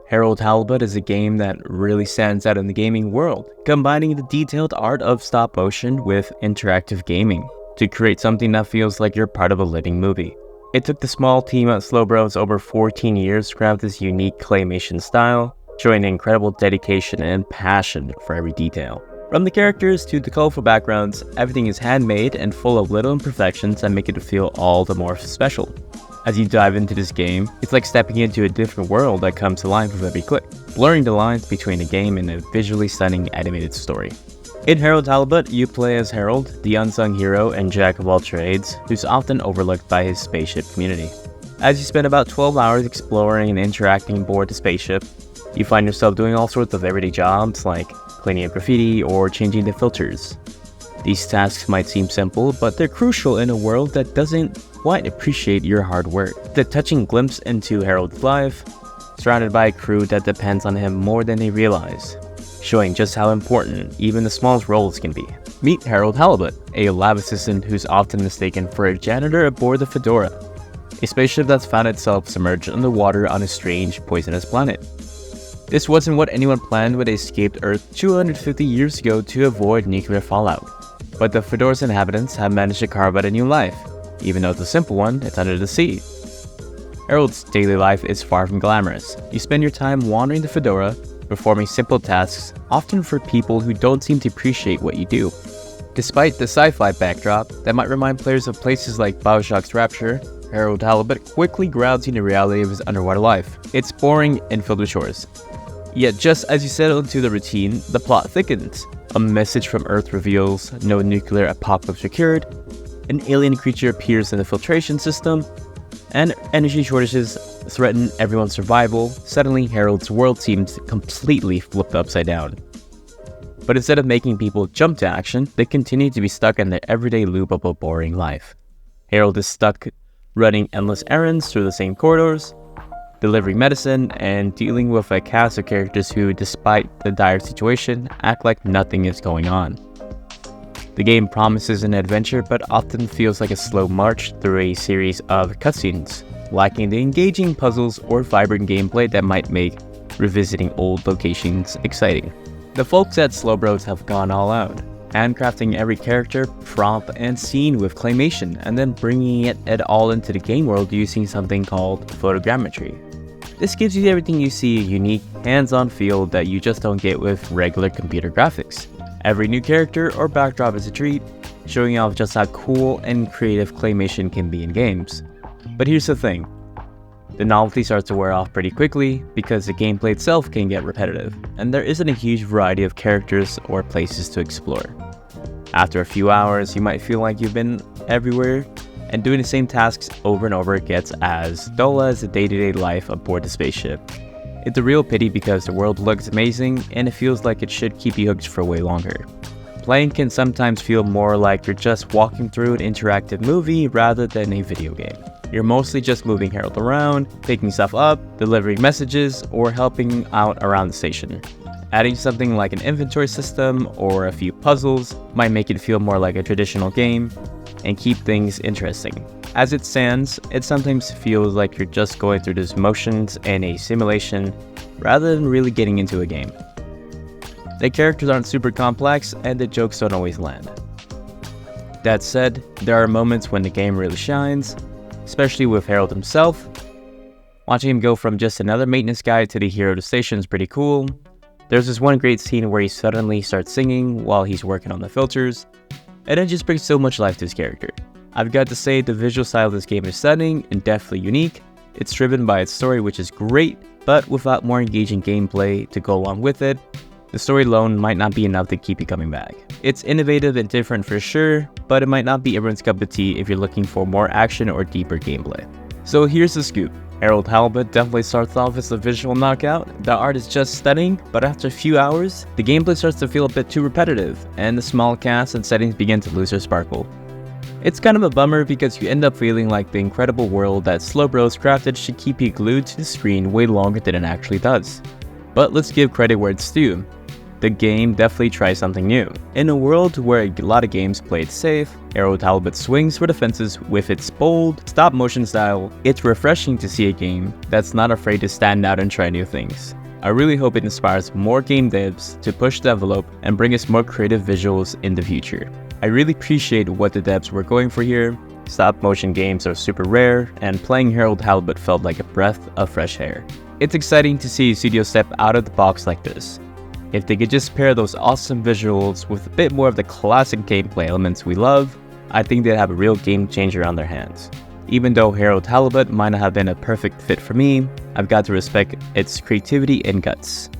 Harold Halibut is a game that really stands out in the gaming world, combining the detailed art of stop motion with interactive gaming to create something that feels like you're part of a living movie. It took the small team at Slowbros over 14 years to craft this unique claymation style, showing incredible dedication and passion for every detail. From the characters to the colorful backgrounds, everything is handmade and full of little imperfections that make it feel all the more special. As you dive into this game, it's like stepping into a different world that comes to life with every click, blurring the lines between a game and a visually stunning animated story. In Harold Halibut, you play as Harold, the unsung hero and jack of all trades, who's often overlooked by his spaceship community. As you spend about 12 hours exploring and interacting aboard the spaceship, you find yourself doing all sorts of everyday jobs like cleaning up graffiti or changing the filters. These tasks might seem simple, but they're crucial in a world that doesn't quite appreciate your hard work. The touching glimpse into Harold's life, surrounded by a crew that depends on him more than they realize, showing just how important even the smallest roles can be. Meet Harold Halibut, a lab assistant who's often mistaken for a janitor aboard the Fedora, a spaceship that's found itself submerged underwater on a strange, poisonous planet. This wasn't what anyone planned when they escaped Earth 250 years ago to avoid nuclear fallout. But the Fedora's inhabitants have managed to carve out a new life. Even though it's a simple one, it's under the sea. Harold's daily life is far from glamorous. You spend your time wandering the Fedora, performing simple tasks, often for people who don't seem to appreciate what you do. Despite the sci-fi backdrop that might remind players of places like BioShock's Rapture, Harold Halibut quickly grounds you in the reality of his underwater life. It's boring and filled with chores. Yet just as you settle into the routine, the plot thickens. A message from Earth reveals no nuclear apocalypse occurred, an alien creature appears in the filtration system, and energy shortages threaten everyone's survival. Suddenly, Harold's world seems completely flipped upside down. But instead of making people jump to action, they continue to be stuck in their everyday loop of a boring life. Harold is stuck running endless errands through the same corridors, delivering medicine, and dealing with a cast of characters who, despite the dire situation, act like nothing is going on. The game promises an adventure, but often feels like a slow march through a series of cutscenes, lacking the engaging puzzles or vibrant gameplay that might make revisiting old locations exciting. The folks at Slowbros have gone all out, handcrafting every character, prompt, and scene with claymation, and then bringing it all into the game world using something called photogrammetry. This gives you everything you see, a unique, hands-on feel that you just don't get with regular computer graphics. Every new character or backdrop is a treat, showing off just how cool and creative claymation can be in games. But here's the thing. The novelty starts to wear off pretty quickly because the gameplay itself can get repetitive, and there isn't a huge variety of characters or places to explore. After a few hours, you might feel like you've been everywhere, and doing the same tasks over and over gets as dull as the day-to-day life aboard the spaceship. It's a real pity because the world looks amazing and it feels like it should keep you hooked for way longer. Playing can sometimes feel more like you're just walking through an interactive movie rather than a video game. You're mostly just moving Harold around, picking stuff up, delivering messages, or helping out around the station. Adding something like an inventory system or a few puzzles might make it feel more like a traditional game and keep things interesting. As it stands, it sometimes feels like you're just going through these motions in a simulation rather than really getting into a game. The characters aren't super complex and the jokes don't always land. That said, there are moments when the game really shines, especially with Harold himself. Watching him go from just another maintenance guy to the hero of the station is pretty cool. There's this one great scene where he suddenly starts singing while he's working on the filters, and it just brings so much life to his character. I've got to say the visual style of this game is stunning and definitely unique. It's driven by its story, which is great, but without more engaging gameplay to go along with it, the story alone might not be enough to keep you coming back. It's innovative and different for sure, but it might not be everyone's cup of tea if you're looking for more action or deeper gameplay. So here's the scoop. Harold Halibut definitely starts off as a visual knockout. The art is just stunning, but after a few hours, the gameplay starts to feel a bit too repetitive, and the small cast and settings begin to lose their sparkle. It's kind of a bummer because you end up feeling like the incredible world that Slowbros crafted should keep you glued to the screen way longer than it actually does. But let's give credit where it's due. The game definitely tries something new. In a world where a lot of games play it safe, Harold Halibut swings for the fences with its bold, stop-motion style. It's refreshing to see a game that's not afraid to stand out and try new things. I really hope it inspires more game devs to push the envelope and bring us more creative visuals in the future. I really appreciate what the devs were going for here. Stop-motion games are super rare, and playing Harold Halibut felt like a breath of fresh air. It's exciting to see a studio step out of the box like this. If they could just pair those awesome visuals with a bit more of the classic gameplay elements we love, I think they'd have a real game changer on their hands. Even though Harold Halibut might not have been a perfect fit for me, I've got to respect its creativity and guts.